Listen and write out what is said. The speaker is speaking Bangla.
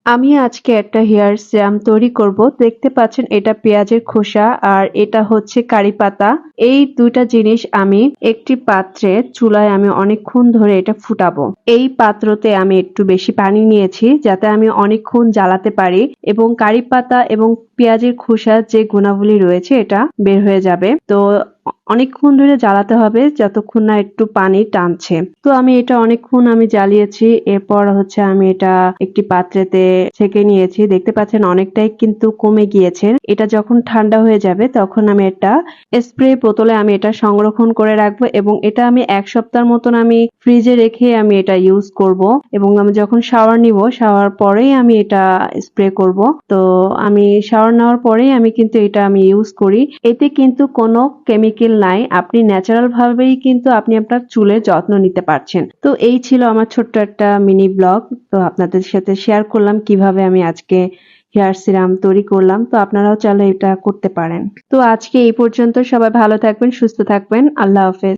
আমি আজকে একটা হেয়ার সিরাম তৈরি করব। দেখতে পাচ্ছেন এটা পেঁয়াজের খোসা আর এটা হচ্ছে কারি পাতা। এই ২ টা জিনিস আমি একটি পাত্রে চুলায় আমি অনেকক্ষণ ধরে এটা ফুটাবো। এই পাত্রতে আমি একটু বেশি পানি নিয়েছি যাতে আমি অনেকক্ষণ জ্বালাতে পারি এবং কারি পাতা এবং পেঁয়াজের খোসার যে গুণাবলী রয়েছে এটা বের হয়ে যাবে। তো অনেকক্ষণ ধরে জ্বালাতে হবে যতক্ষণ না একটু পানি টানছে। তো আমি এটা অনেকক্ষণ জ্বালিয়েছি। এরপর হচ্ছে আমি এটা একটি পাত্রেতে ছেঁকে নিয়েছি। দেখতে পাচ্ছেন অনেকটাই কিন্তু কমে গিয়েছে। এটা যখন ঠান্ডা হয়ে যাবে তখন আমি একটা স্প্রে বোতলে আমি এটা সংরক্ষণ করে রাখবো এবং এটা আমি ১ সপ্তাহের মতন আমি ফ্রিজে রেখে আমি এটা ইউজ করব এবং আমি যখন শাওয়ার নিব, শাওয়ার পরেই আমি এটা স্প্রে করব। তো আমি শাওয়ার নেওয়ার পরেই আমি কিন্তু এটা আমি ইউজ করি। এতে কিন্তু কোনো কেমিক্যাল নাই। আপনি ন্যাচারাল ভাবেই কিন্তু আপনি আপনার চুলের যত্ন নিতে পারছেন। তো এই ছিল আমার ছোট্ট একটা মিনি ব্লগ। তো আপনাদের সাথে শেয়ার করলাম কিভাবে আমি আজকে হেয়ার সিরাম তৈরি করলাম। তো আপনারাও চাইলে এটা করতে পারেন। তো আজকে এই পর্যন্ত। সবাই ভালো থাকবেন, সুস্থ থাকবেন। আল্লাহ হাফেজ।